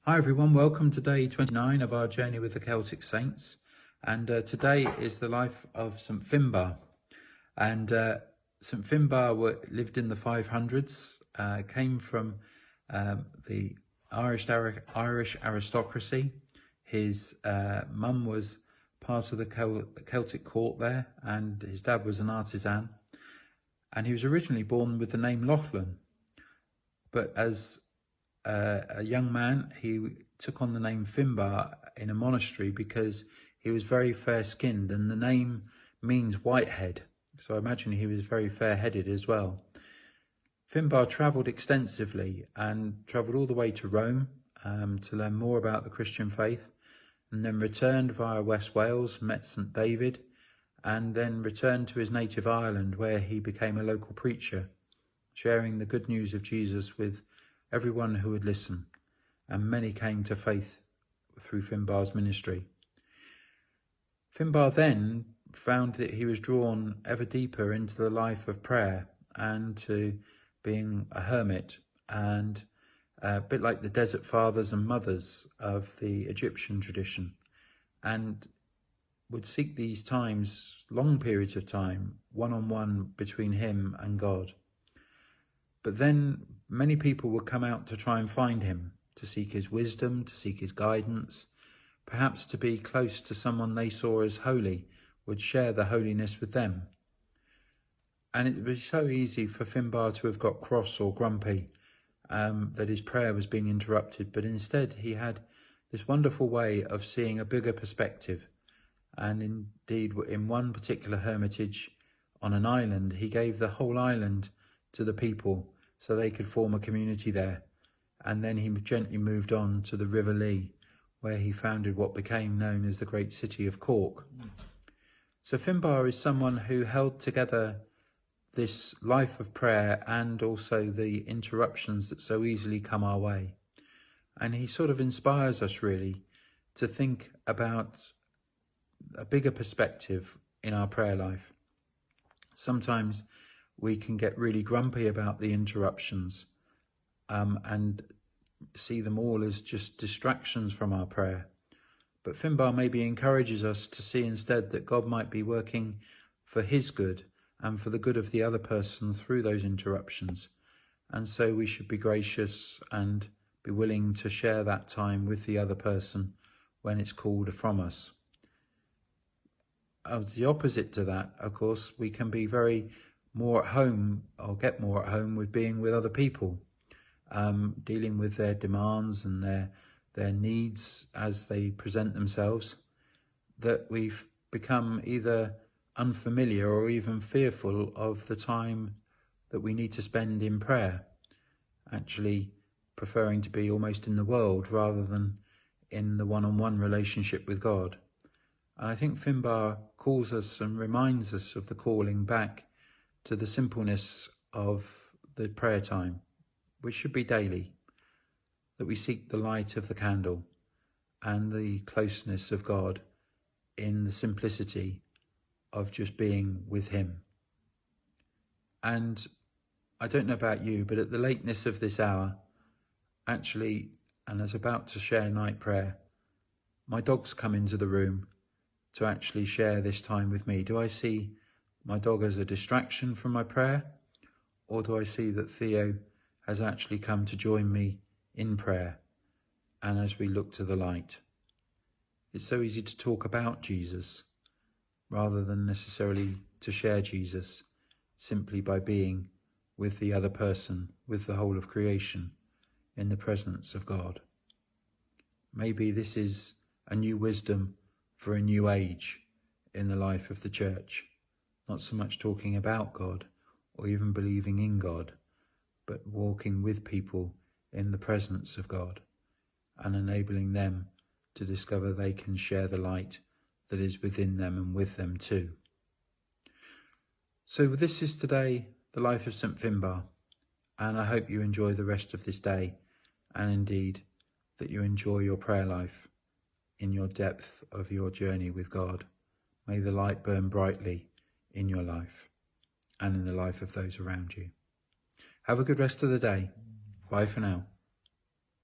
Hi everyone, welcome to day 29 of our journey with the Celtic Saints, and today is the life of St Finbar. And St Finbar lived in the 500s, came from the Irish aristocracy. His mum was part of the Celtic court there, and his dad was an artisan, and he was originally born with the name Lachlan, but as a young man, he took on the name Finbar in a monastery because he was very fair-skinned, and the name means whitehead. So I imagine he was very fair-headed as well. Finbar travelled extensively and travelled all the way to Rome to learn more about the Christian faith, and then returned via West Wales, met St David, and then returned to his native Ireland, where he became a local preacher, sharing the good news of Jesus with everyone who would listen, and many came to faith through Finbar's ministry. Finbar then found that he was drawn ever deeper into the life of prayer and to being a hermit, and a bit like the desert fathers and mothers of the Egyptian tradition, and would seek these times, long periods of time, one-on-one between him and God. But then many people would come out to try and find him, to seek his wisdom, to seek his guidance, perhaps to be close to someone they saw as holy, would share the holiness with them. And it was so easy for Finbar to have got cross or grumpy that his prayer was being interrupted, but instead he had this wonderful way of seeing a bigger perspective. And indeed, in one particular hermitage on an island, he gave the whole island to the people so they could form a community there. And then he gently moved on to the River Lee, where he founded what became known as the great city of Cork. So Finbar is someone who held together this life of prayer and also the interruptions that so easily come our way. And he sort of inspires us really to think about a bigger perspective in our prayer life. Sometimes we can get really grumpy about the interruptions and see them all as just distractions from our prayer. But Finbar maybe encourages us to see instead that God might be working for his good and for the good of the other person through those interruptions. And so we should be gracious and be willing to share that time with the other person when it's called from us. The opposite to that, of course, we can be more at home, or get more at home with being with other people, dealing with their demands and their needs as they present themselves, that we've become either unfamiliar or even fearful of the time that we need to spend in prayer, actually preferring to be almost in the world rather than in the one-on-one relationship with God. And I think Finbar calls us and reminds us of the calling back to the simpleness of the prayer time, which should be daily, that we seek the light of the candle and the closeness of God in the simplicity of just being with him. And I don't know about you, but at the lateness of this hour, actually, and as about to share night prayer, my dog's come into the room to actually share this time with me. Do I see my dog as a distraction from my prayer, or do I see that Theo has actually come to join me in prayer and as we look to the light? It's so easy to talk about Jesus rather than necessarily to share Jesus, simply by being with the other person, with the whole of creation, in the presence of God. Maybe this is a new wisdom for a new age in the life of the church. Not so much talking about God or even believing in God, but walking with people in the presence of God and enabling them to discover they can share the light that is within them and with them too. So this is today the life of St Finbar, and I hope you enjoy the rest of this day, and indeed that you enjoy your prayer life in your depth of your journey with God. May the light burn brightly in your life and in the life of those around you. Have a good rest of the day. Bye for now.